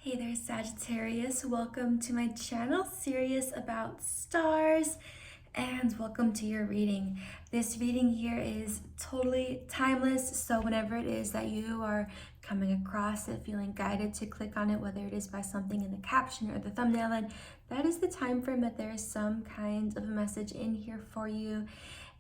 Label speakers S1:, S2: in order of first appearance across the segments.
S1: Hey there, Sagittarius. Welcome to my channel, serious about stars, and welcome to your reading. This reading here is totally timeless, so whenever it is that you are coming across it, feeling guided to click on it, whether it is by something in the caption or the thumbnail, and that is the time frame that there is some kind of a message in here for you.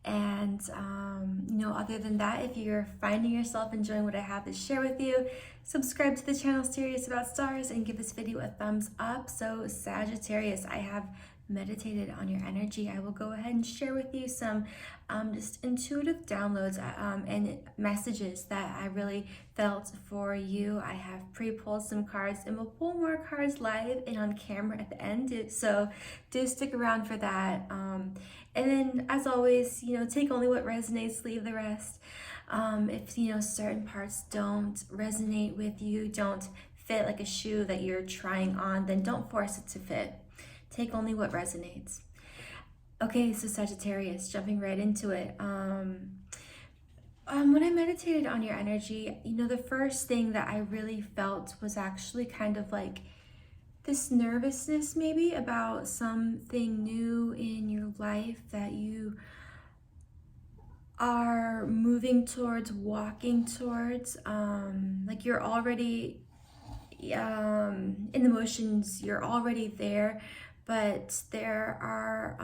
S1: And other than that, if you're finding yourself enjoying what I have to share with you, subscribe to the channel Serious About Stars and give this video a thumbs up. So Sagittarius, I have meditated on your energy. I will go ahead and share with you some just intuitive downloads and messages that I really felt for you. I have pre-pulled some cards and we'll pull more cards live and on camera at the end, so do stick around for that. And then, as always, take only what resonates, leave the rest. If certain parts don't resonate with you, don't fit like a shoe that you're trying on, then don't force it to fit. Take only what resonates. Okay, so Sagittarius, jumping right into it. When I meditated on your energy, the first thing that I really felt was actually kind of like this nervousness maybe about something new in your life that you are moving towards, walking towards. Like you're already in the motions, you're already there, but there are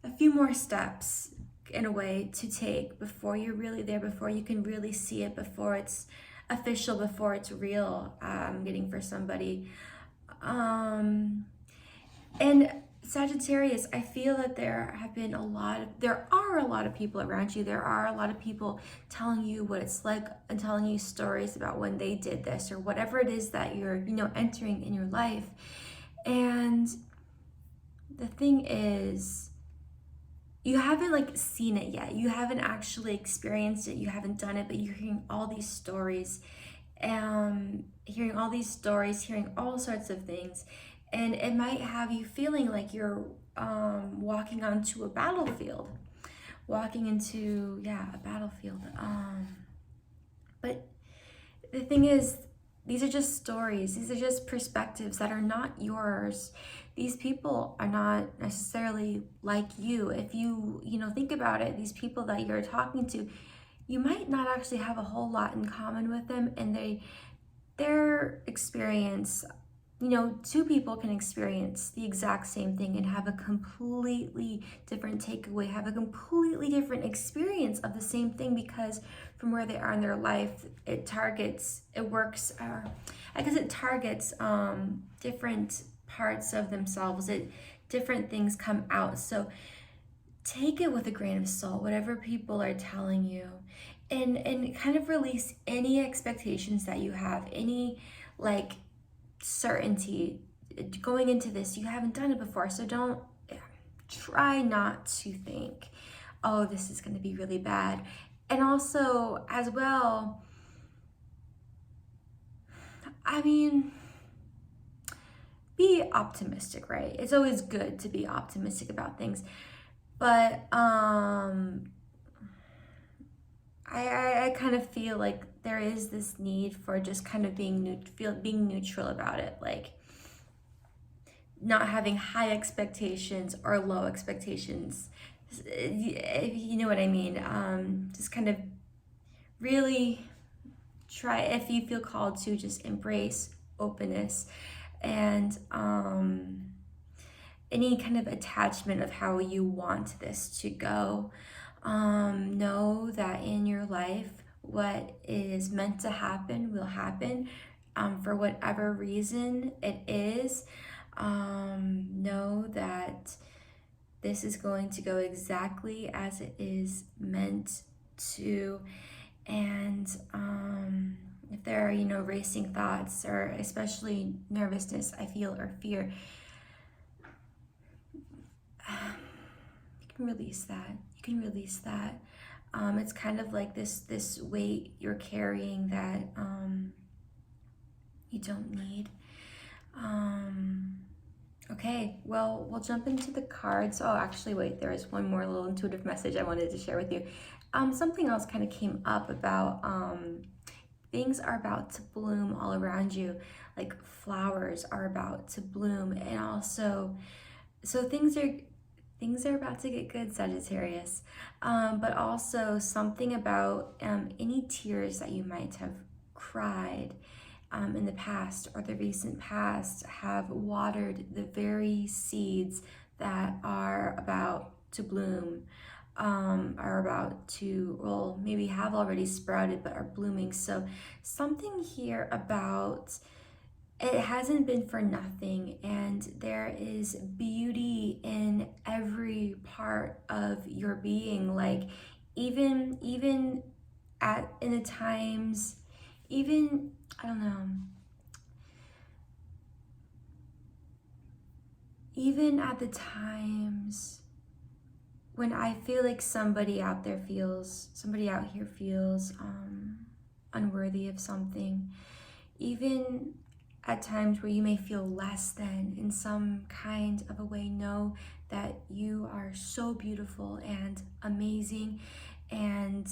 S1: a few more steps in a way to take before you're really there, before you can really see it, before it's official, before it's real. Getting for somebody. And Sagittarius, I feel that there are a lot of people around you. There are a lot of people telling you what it's like and telling you stories about when they did this or whatever it is that you're, entering in your life. And the thing is, you haven't seen it yet. You haven't actually experienced it. You haven't done it, but you're hearing all these stories, hearing all sorts of things. And it might have you feeling like you're walking onto a battlefield, walking into, a battlefield. But the thing is, these are just stories. These are just perspectives that are not yours. These people are not necessarily like you. If you, think about it, these people that you're talking to, you might not actually have a whole lot in common with them, and their experience, two people can experience the exact same thing and have a completely different takeaway, have a completely different experience of the same thing, because from where they are in their life, it targets different parts of themselves. Different things come out. So take it with a grain of salt, whatever people are telling you, and kind of release any expectations that you have, any certainty going into this. You haven't done it before, so try not to think, oh, this is going to be really bad. And also, as well, be optimistic, right? It's always good to be optimistic about things, but I kind of feel like there is this need for just kind of being neutral about it, like not having high expectations or low expectations. You know what I mean? Just kind of really try, if you feel called to, just embrace openness and any kind of attachment of how you want this to go. Know that in your life, what is meant to happen will happen, for whatever reason it is. Know that this is going to go exactly as it is meant to. And if there are, racing thoughts, or especially nervousness, I feel, or fear, you can release that. It's kind of like this weight you're carrying that you don't need. Okay, well, we'll jump into the cards. Oh, actually, wait, there is one more little intuitive message I wanted to share with you. Something else kind of came up about things are about to bloom all around you, like flowers are about to bloom. And also, so things are about to get good, Sagittarius. But also something about any tears that you might have cried in the past or the recent past have watered the very seeds that are about to bloom, are about to, well, maybe have already sprouted but are blooming. So something here about it hasn't been for nothing, and there is beauty in every part of your being. Like even at in the times, even, I don't know, even at the times when I feel like somebody out here feels unworthy of something, even at times where you may feel less than in some kind of a way, know that you are so beautiful and amazing, and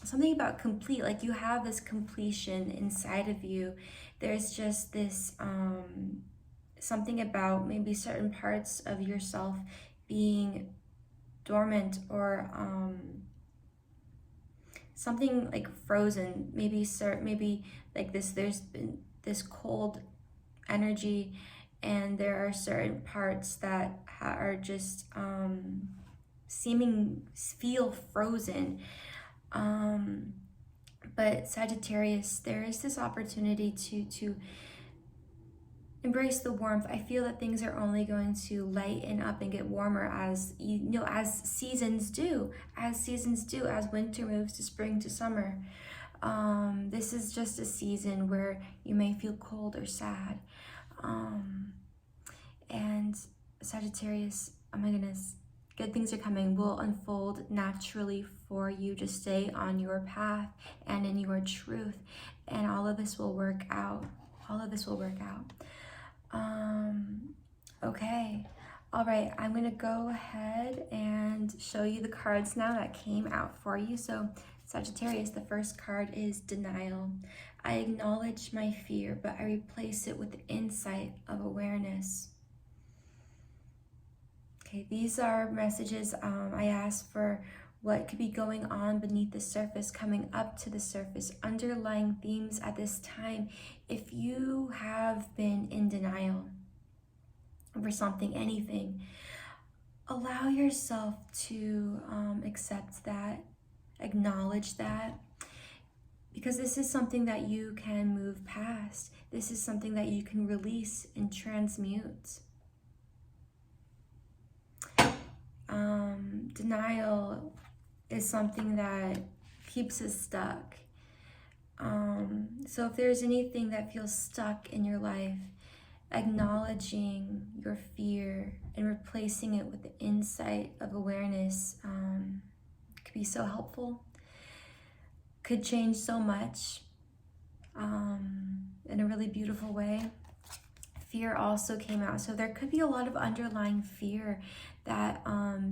S1: something about complete, like you have this completion inside of you. There's just this something about maybe certain parts of yourself being dormant, or something like frozen, maybe like this, there's been this cold energy, and there are certain parts that are just feel frozen. But Sagittarius, there is this opportunity to embrace the warmth. I feel that things are only going to lighten up and get warmer as as seasons do, as winter moves to spring to summer. This is just a season where you may feel cold or sad. And Sagittarius, oh my goodness, good things are coming, will unfold naturally for you. Just stay on your path and in your truth, and all of this will work out. Okay. All right, I'm gonna go ahead and show you the cards now that came out for you. So Sagittarius, the first card is denial. I acknowledge my fear, but I replace it with the insight of awareness. Okay, these are messages I asked for what could be going on beneath the surface, coming up to the surface, underlying themes at this time. If you have been in denial over something, anything, allow yourself to accept that, acknowledge that, because this is something that you can move past. This is something that you can release and transmute. Denial is something that keeps us stuck. So if there's anything that feels stuck in your life, acknowledging your fear and replacing it with the insight of awareness could be so helpful, could change so much in a really beautiful way. Fear also came out, so there could be a lot of underlying fear that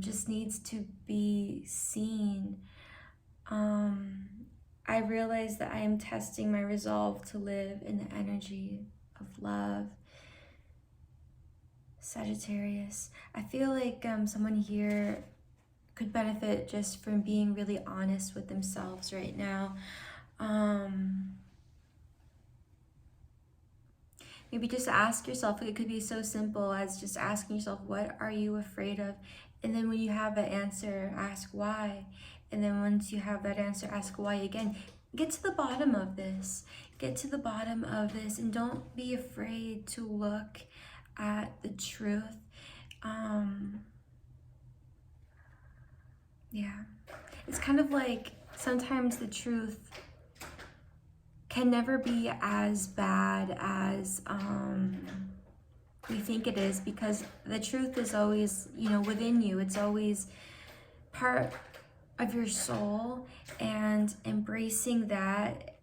S1: just needs to be seen. I realize that I am testing my resolve to live in the energy of love. Sagittarius, I feel like someone here could benefit just from being really honest with themselves right now. Maybe just ask yourself, it could be so simple as just asking yourself, what are you afraid of? And then when you have that answer, ask why. And then once you have that answer, ask why again. Get to the bottom of this. And don't be afraid to look at the truth. Yeah. It's kind of like sometimes the truth can never be as bad as we think it is, because the truth is always, within you. It's always part of your soul, and embracing that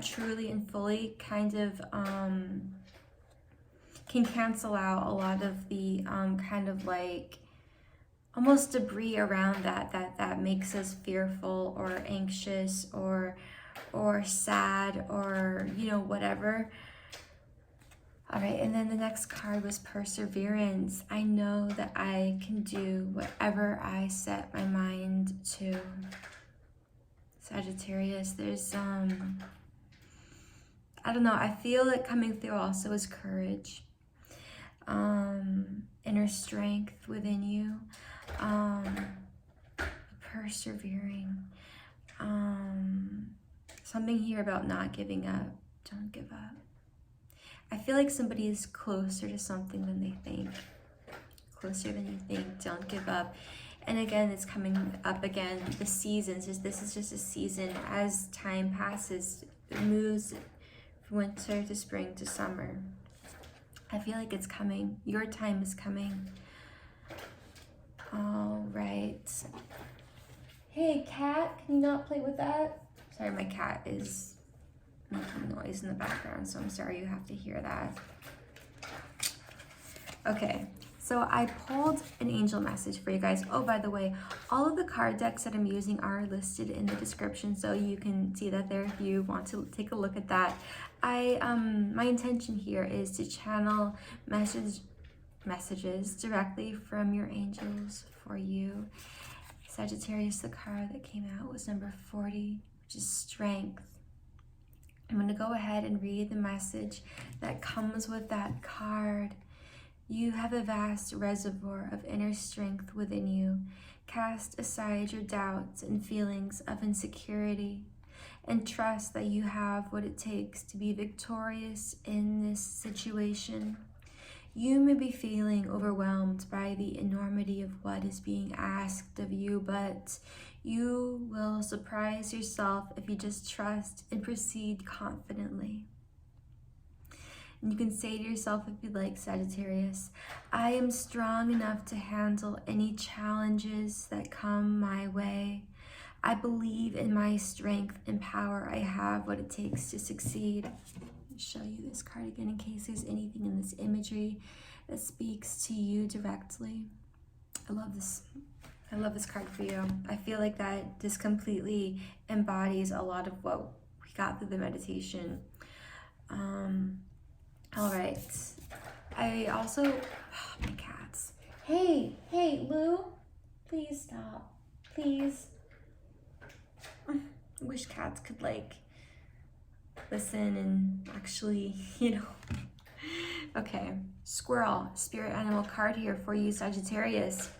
S1: truly and fully kind of can cancel out a lot of the kind of like almost debris around that makes us fearful or anxious or or sad or, you know, whatever. All right, and then the next card was perseverance. I know that I can do whatever I set my mind to. Sagittarius, there's I don't know, I feel it coming through also is courage, inner strength within you, persevering, something here about not giving up. Don't give up. I feel like somebody is closer to something than they think. Closer than you think. Don't give up. And again, it's coming up again. The seasons. This is just a season. As time passes, it moves from winter to spring to summer. I feel like it's coming. Your time is coming. All right. Hey, cat. Can you not play with that? Sorry, my cat is making noise in the background, so I'm sorry you have to hear that. Okay, so I pulled an angel message for you guys. Oh, by the way, all of the card decks that I'm using are listed in the description, so you can see that there if you want to take a look at that. My intention here is to channel messages directly from your angels for you. Sagittarius, the card that came out was number 40, which is strength. I'm going to go ahead and read the message that comes with that card. You have a vast reservoir of inner strength within you. Cast aside your doubts and feelings of insecurity and trust that you have what it takes to be victorious in this situation. You may be feeling overwhelmed by the enormity of what is being asked of you, but you will surprise yourself if you just trust and proceed confidently. And you can say to yourself, if you'd like, Sagittarius, I am strong enough to handle any challenges that come my way. I believe in my strength and power. I have what it takes to succeed. I'll show you this card again in case there's anything in this imagery that speaks to you directly. I love this. I love this card for you. I feel like that just completely embodies a lot of what we got through the meditation. All right. I also, my cats. Hey, Lou, please stop, please. I wish cats could like listen and actually, you know. Okay, squirrel, spirit animal card here for you, Sagittarius.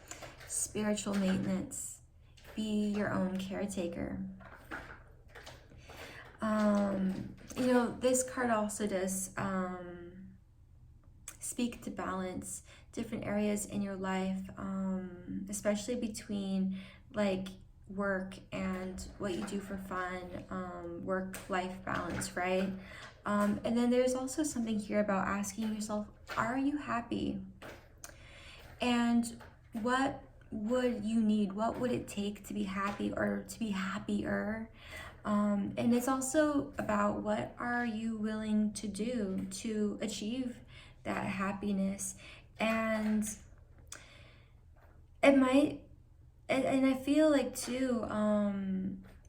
S1: Spiritual maintenance. Be your own caretaker. You know, this card also does speak to balance different areas in your life, especially between like work and what you do for fun, work-life balance, right? And then there's also something here about asking yourself, are you happy? And what would you need? What would it take to be happy or to be happier? And it's also about what are you willing to do to achieve that happiness. And it might, and I feel like too,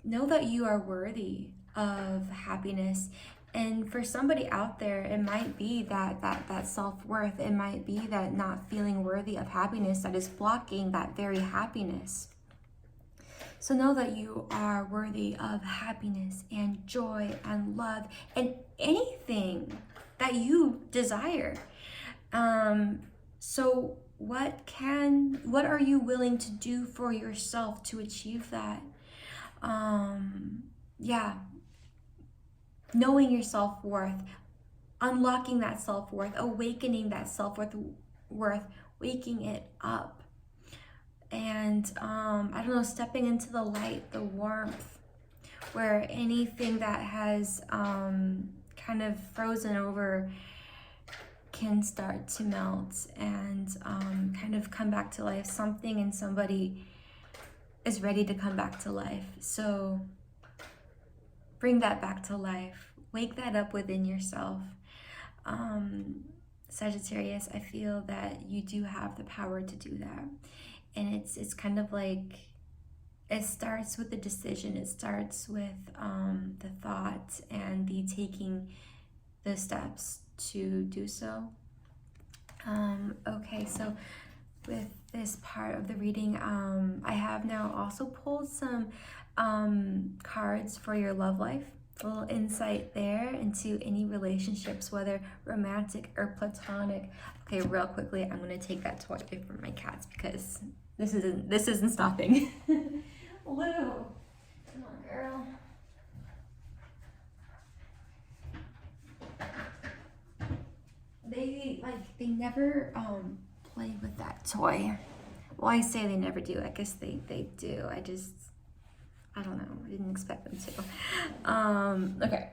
S1: know that you are worthy of happiness. And for somebody out there, it might be that self-worth. It might be that not feeling worthy of happiness that is blocking that very happiness. So know that you are worthy of happiness and joy and love and anything that you desire. So what are you willing to do for yourself to achieve that? Yeah. Knowing your self-worth, unlocking that self-worth, awakening that self-worth, waking it up. And I don't know, stepping into the light, the warmth, where anything that has kind of frozen over can start to melt and kind of come back to life. Something and somebody is ready to come back to life. So bring that back to life. Wake that up within yourself. Sagittarius, I feel that you do have the power to do that. And it's kind of like, it starts with the decision. It starts with the thought and the taking the steps to do so. Okay, so with this part of the reading, I have now also pulled some cards for your love life. A little insight there into any relationships, whether romantic or platonic. Okay, real quickly, I'm gonna take that toy away from my cats because this isn't stopping. Lou, come on, girl. They never play with that toy. Well, I say they never do. I guess they do. I don't know. I didn't expect them to. Okay.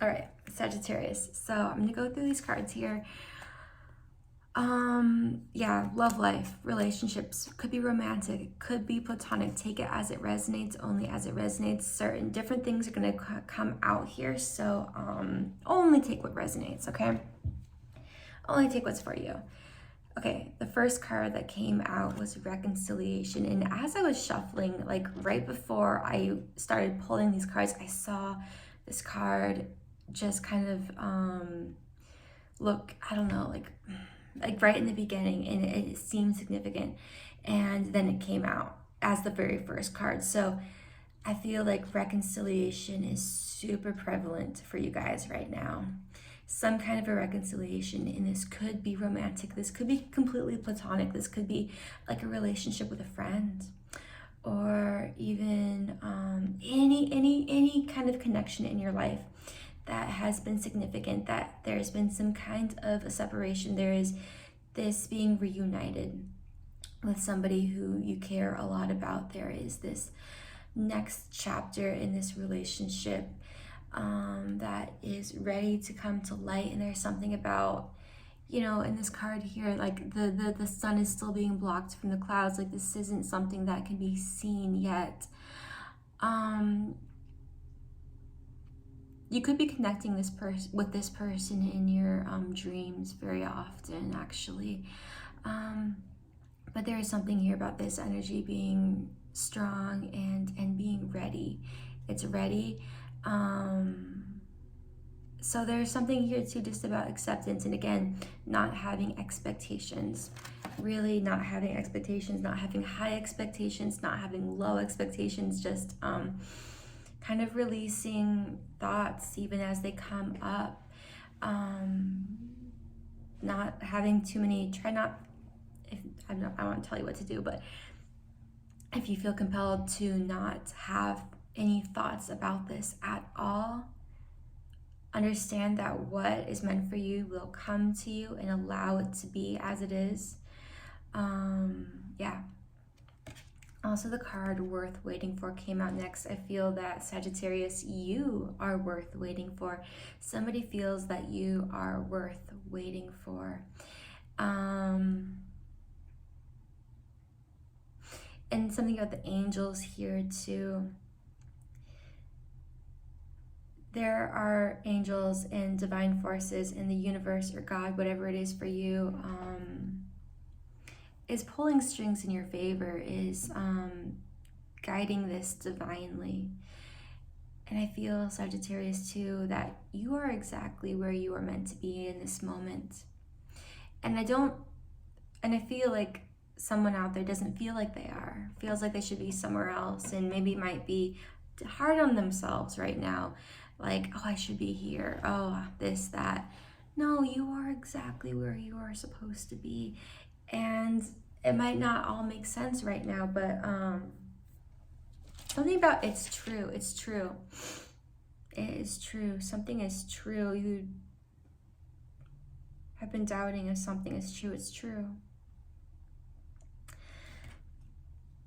S1: All right, Sagittarius. So I'm gonna go through these cards here. Yeah, love life, relationships, could be romantic, could be platonic. Take it as it resonates, only as it resonates. Certain different things are gonna come out here, so only take what resonates, okay? Only take what's for you. Okay, the first card that came out was reconciliation, and as I was shuffling, like right before I started pulling these cards, I saw this card just kind of look, I don't know, like right in the beginning, and it seemed significant, and then it came out as the very first card. So I feel like reconciliation is super prevalent for you guys right now. Some kind of a reconciliation, and this could be romantic, this could be completely platonic, this could be like a relationship with a friend, or even any kind of connection in your life that has been significant, that there's been some kind of a separation. There is this being reunited with somebody who you care a lot about. There is this next chapter in this relationship that is ready to come to light. And there's something about, you know, in this card here, like the sun is still being blocked from the clouds. Like this isn't something that can be seen yet. You could be connecting with this person in your dreams very often, actually. But there is something here about this energy being strong and being ready. It's ready. So there's something here too just about acceptance, and again, not having expectations. Really not having expectations, not having high expectations, not having low expectations, just kind of releasing thoughts even as they come up. Not having too many, I won't tell you what to do, but if you feel compelled to not have any thoughts about this at all, understand that what is meant for you will come to you, and allow it to be as it is. Yeah. Also, the card worth waiting for came out next. I feel that Sagittarius, you are worth waiting for. Somebody feels that you are worth waiting for. And something about the angels here too. There are angels and divine forces in the universe, or God, whatever it is for you, is pulling strings in your favor, is guiding this divinely. And I feel, Sagittarius too, that you are exactly where you are meant to be in this moment. And I feel like someone out there doesn't feel like they are, feels like they should be somewhere else, and maybe might be hard on themselves right now. Like, oh, I should be here. Oh, this, that. No, you are exactly where you are supposed to be. And it might not all make sense right now, but something about it's true. It's true. It is true. Something is true. You have been doubting if something is true. It's true.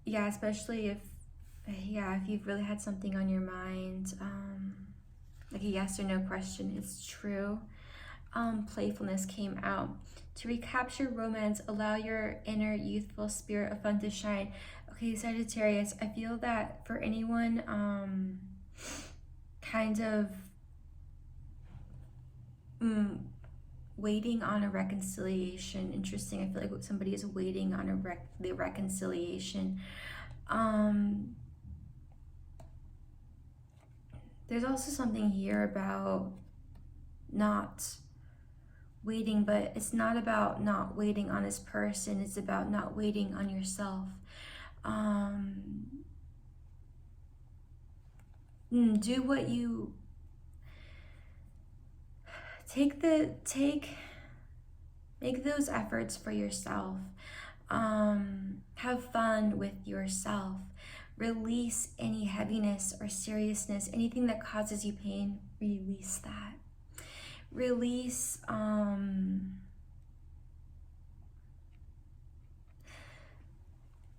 S1: Yeah, especially if you've really had something on your mind, like a yes or no question. It's true. Playfulness came out. To recapture romance, allow your inner youthful spirit of fun to shine. Okay, Sagittarius, I feel that for anyone kind of waiting on a reconciliation. Interesting. I feel like somebody is waiting on the reconciliation. There's also something here about not waiting, but it's not about not waiting on this person. It's about not waiting on yourself. Do what you make those efforts for yourself. Have fun with yourself. Release any heaviness or seriousness, anything that causes you pain. Release that. Release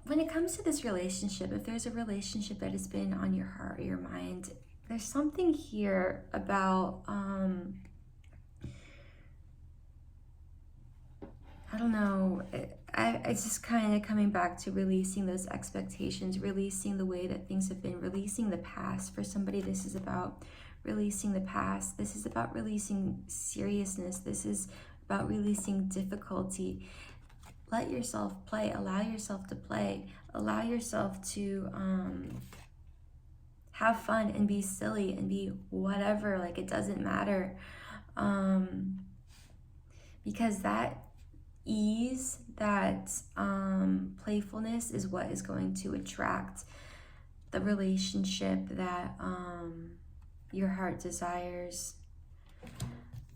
S1: when it comes to this relationship, if there's a relationship that has been on your heart or your mind, there's something here about I don't know, it's just kind of coming back to releasing those expectations, releasing the way that things have been, releasing the past. For somebody, this is about releasing the past. This is about releasing seriousness. This is about releasing difficulty. Let yourself play. Allow yourself to play. Allow yourself to have fun and be silly and be whatever. Like, it doesn't matter. Because that ease, that playfulness is what is going to attract the relationship that your heart desires.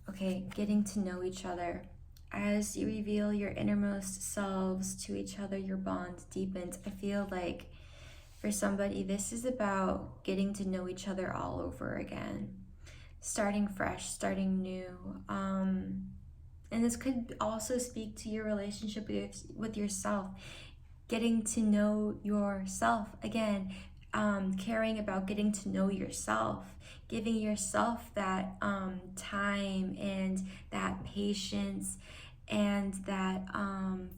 S1: Okay, getting to know each other. As you reveal your innermost selves to each other, your bond deepens. I feel like for somebody, this is about getting to know each other all over again. Starting fresh, starting new. And this could also speak to your relationship with yourself. Getting to know yourself again. Caring about getting to know yourself. Giving yourself that time and that patience and that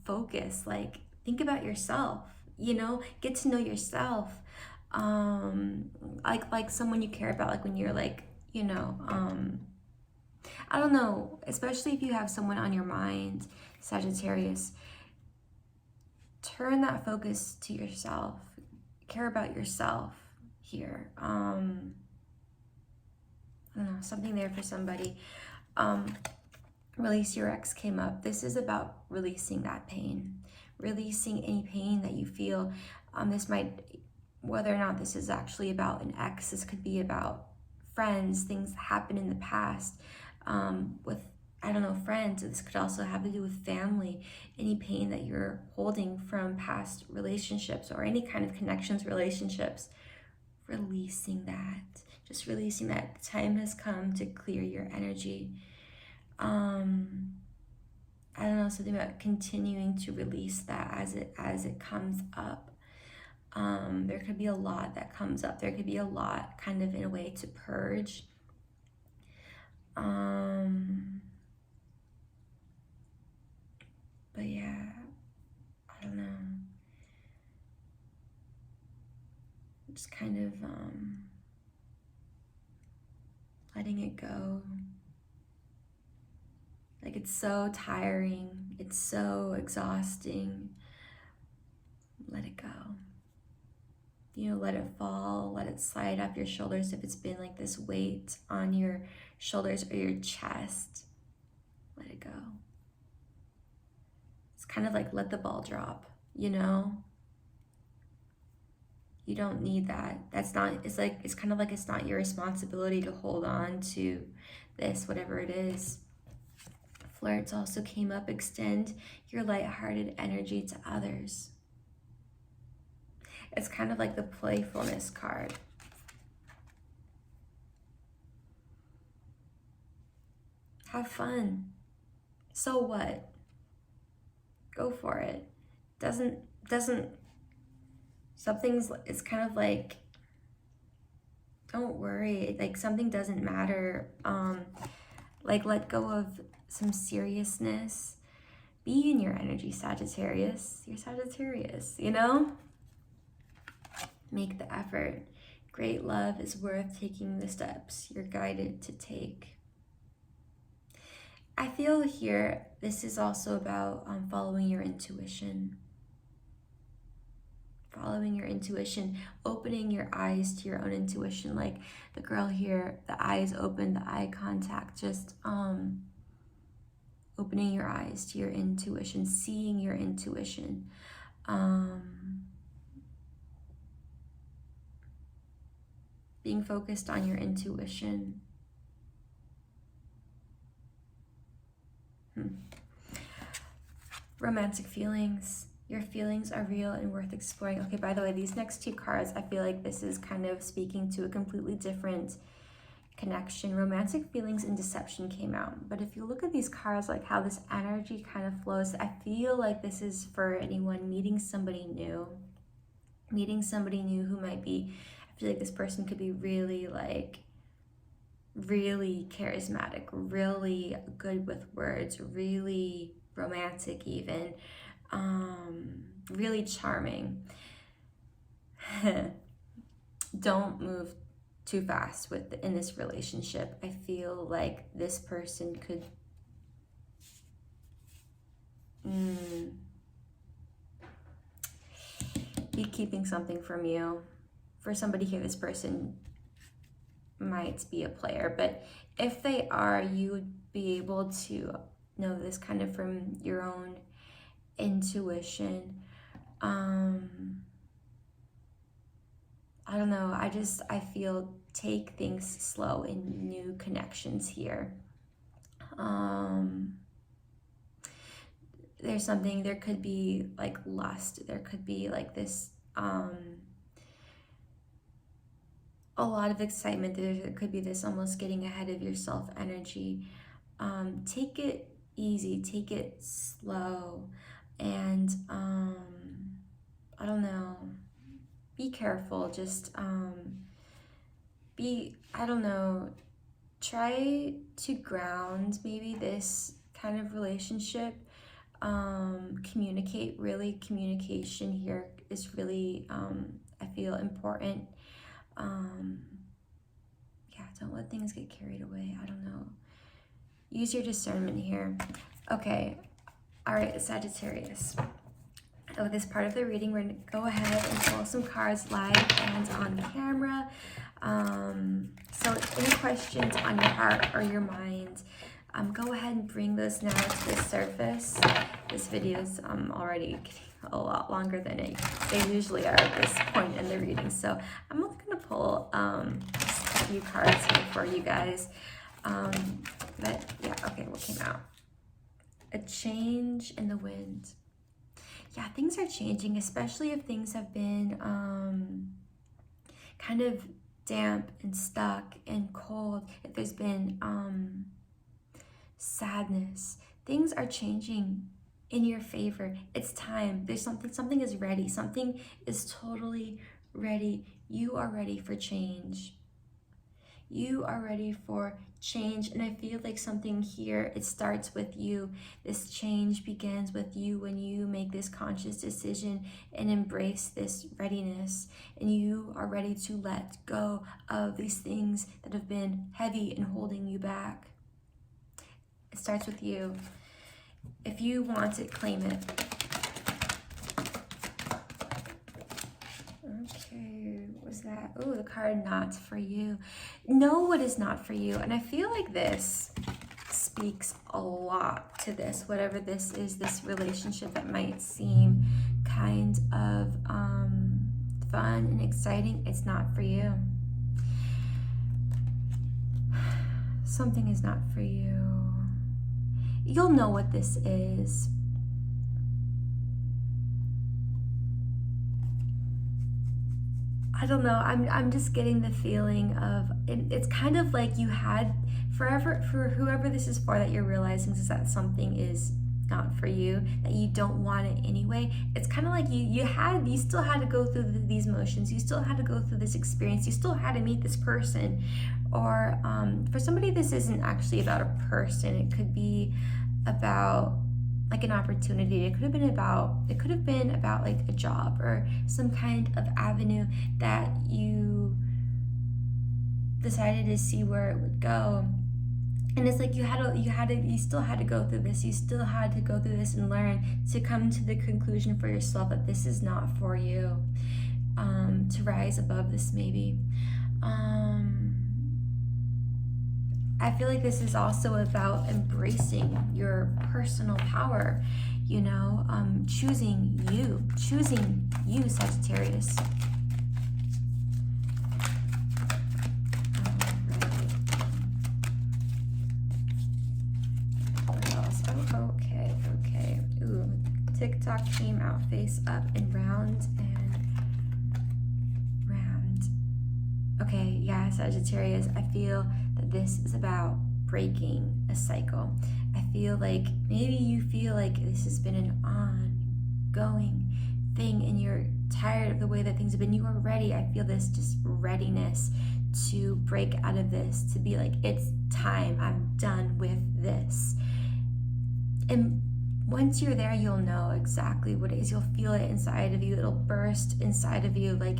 S1: focus. Like, think about yourself, you know, get to know yourself. Like someone you care about, like when you're like, you know, I don't know, especially if you have someone on your mind, Sagittarius, turn that focus to yourself. Care about yourself here. I don't know, something there for somebody. Release your ex came up. This is about releasing that pain, releasing any pain that you feel. This might, whether or not this is actually about an ex, this could be about friends, things that happened in the past with, I don't know, friends. This could also have to do with family, any pain that you're holding from past relationships or any kind of connections, relationships. Releasing that, just releasing that. The time has come to clear your energy. I don't know, something about continuing to release that as it comes up. There could be a lot that comes up. There could be a lot kind of in a way to purge. But yeah, I don't know. Just kind of letting it go. Like, it's so tiring. It's so exhausting. Let it go. You know, let it fall, let it slide off your shoulders if it's been like this weight on your shoulders or your chest. Let it go. It's kind of like let the ball drop, you know? You don't need that. That's not, it's kind of like it's not your responsibility to hold on to this, whatever it is. Flirts also came up. Extend your lighthearted energy to others. It's kind of like the playfulness card. Have fun. So what? Go for it. It's kind of like, don't worry, like something doesn't matter. Like, let go of some seriousness. Be in your energy, Sagittarius. You're Sagittarius, you know? Make the effort. Great love is worth taking the steps you're guided to take. I feel here, this is also about following your intuition. following your intuition, opening your eyes to your own intuition. Like the girl here, the eyes open, the eye contact, just opening your eyes to your intuition, seeing your intuition. Being focused on your intuition. Romantic feelings. Your feelings are real and worth exploring. Okay, by the way, these next two cards, I feel like this is kind of speaking to a completely different connection. Romantic feelings and deception came out. But if you look at these cards, like how this energy kind of flows, I feel like this is for anyone meeting somebody new. Meeting somebody new who might be, I feel like this person could be really charismatic, really good with words, really romantic even, really charming. Don't move too fast in this relationship. I feel like this person could be keeping something from you. For somebody here, this person might be a player, but if they are, you would be able to know this kind of from your own intuition. I don't know, I feel take things slow in new connections here. There could be like lust, there could be like this, a lot of excitement, there could be this almost getting ahead of yourself energy. Take it easy, take it slow, and I don't know, be careful, just try to ground maybe this kind of relationship. Communication here is really, I feel, important. Yeah, don't let things get carried away. I don't know. Use your discernment here. Okay. All right, Sagittarius. Oh, this part of the reading, we're going to go ahead and pull some cards live and on camera. So any questions on your heart or your mind, go ahead and bring those now to the surface. This video is already getting a lot longer than they usually are at this point in the reading. So I'm only going to pull just a few cards here for you guys. But yeah, okay, what came out? A change in the wind. Yeah, things are changing, especially if things have been kind of damp and stuck and cold. If there's been sadness, things are changing in your favor. It's time. There's something is ready. Something is totally ready. You are ready for change. You are ready for change, and I feel like something here, it starts with you. This change begins with you when you make this conscious decision and embrace this readiness, and you are ready to let go of these things that have been heavy and holding you back. It starts with you. If you want it, claim it. Okay, what was that? Oh, the card not for you. Know what is not for you. And I feel like this speaks a lot to this, whatever this is, this relationship that might seem kind of fun and exciting. It's not for you. Something is not for you. You'll know what this is. I don't know, I'm just getting the feeling of, it's kind of like you had forever, for whoever this is for, that you're realizing is that something is not for you, that you don't want it anyway. It's kind of like you still had to go through these motions, you still had to go through this experience, you still had to meet this person. Or for somebody, this isn't actually about a person, it could be about like an opportunity. It could have been about like a job or some kind of avenue that you decided to see where it would go. And it's like you still had to go through this. You still had to go through this and learn to come to the conclusion for yourself that this is not for you. To rise above this, maybe. I feel like this is also about embracing your personal power, you know, choosing you, Sagittarius. Okay. Ooh, TikTok came out face up and round and round. Okay, yeah, Sagittarius, I feel that this is about breaking a cycle. I feel like maybe you feel like this has been an ongoing thing and you're tired of the way that things have been. You are ready. I feel this just readiness to break out of this, to be like, it's time. I'm done with this. And once you're there, you'll know exactly what it is. You'll feel it inside of you. It'll burst inside of you. Like,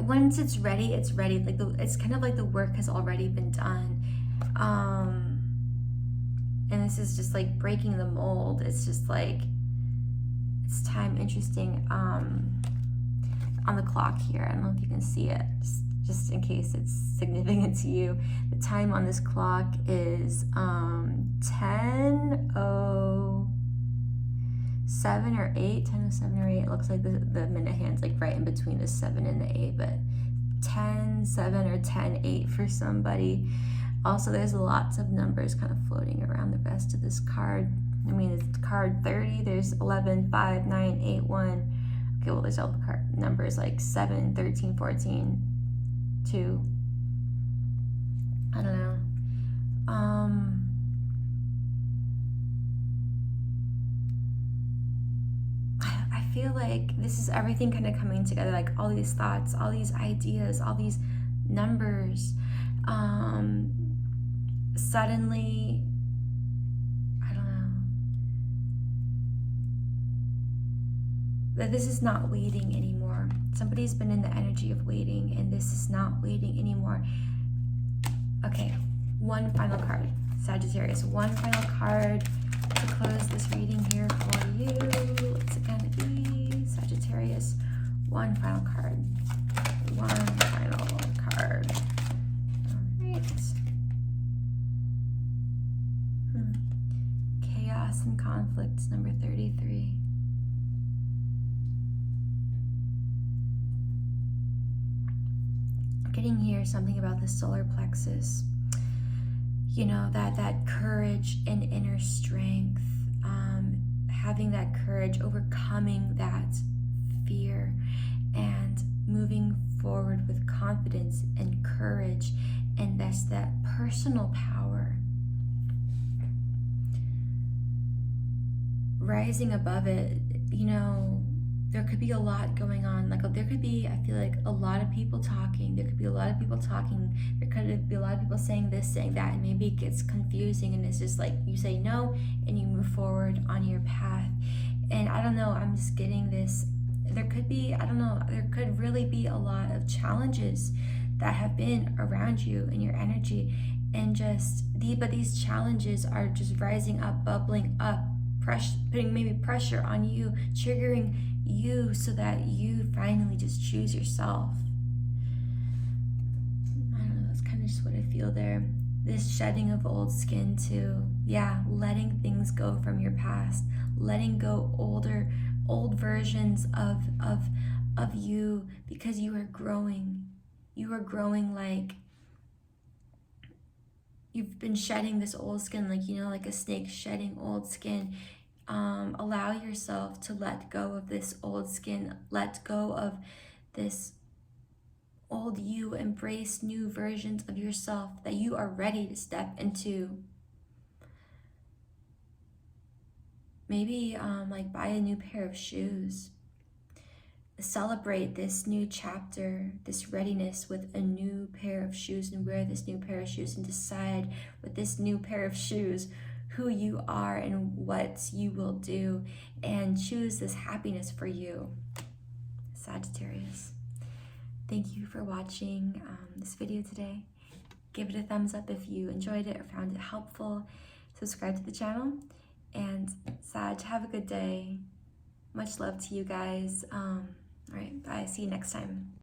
S1: once it's ready, it's ready. Like it's kind of like the work has already been done. And this is just like breaking the mold. It's just like, it's time. Interesting. On the clock here, I don't know if you can see it, just in case it's significant to you. The time on this clock is 10:07 or 8, 10:07 or 8. It looks like the minute hand's like right in between the 7 and the 8, but 10:07 or 10:08 for somebody. Also, there's lots of numbers kind of floating around the rest of this card. I mean, it's card 30, there's 11, 5, 9, 8, 1. Okay, well, there's all the card numbers like 7, 13, 14, 2. I don't know. I feel like this is everything kind of coming together, like all these thoughts, all these ideas, all these numbers. Suddenly, I don't know. That this is not waiting anymore. Somebody's been in the energy of waiting, and this is not waiting anymore. Okay, one final card, Sagittarius. One final card to close this reading here for you. What's it gonna be, Sagittarius? One final card. One final card. All right. Chaos and conflict, number 33. Getting here something about the solar plexus, you know, that courage and inner strength, having that courage, overcoming that fear, and moving forward with confidence and courage, and that's that personal power, rising above it. You know, there could be a lot going on. Like there could be, I feel like, a lot of people talking. There could be a lot of people talking. There could be a lot of people saying this, saying that, and maybe it gets confusing, and it's just like you say no and you move forward on your path. And I don't know, I'm just getting this. There could be, I don't know, there could really be a lot of challenges that have been around you in your energy, and but these challenges are just rising up, bubbling up, putting maybe pressure on you, triggering you, so that you finally just choose yourself. I don't know, that's kind of just what I feel there. This shedding of old skin too. Yeah, letting things go from your past, letting go old versions of you, because you are growing. You are growing, like you've been shedding this old skin, like, you know, like a snake shedding old skin. Allow yourself to let go of this old skin, let go of this old you, embrace new versions of yourself that you are ready to step into. Maybe like buy a new pair of shoes. Celebrate this new chapter, this readiness with a new pair of shoes, and wear this new pair of shoes and decide with this new pair of shoes who you are and what you will do, and choose this happiness for you, Sagittarius. Thank you for watching this video today. Give it a thumbs up if you enjoyed it or found it helpful. Subscribe to the channel. And Sag, have a good day. Much love to you guys. All right, bye. See you next time.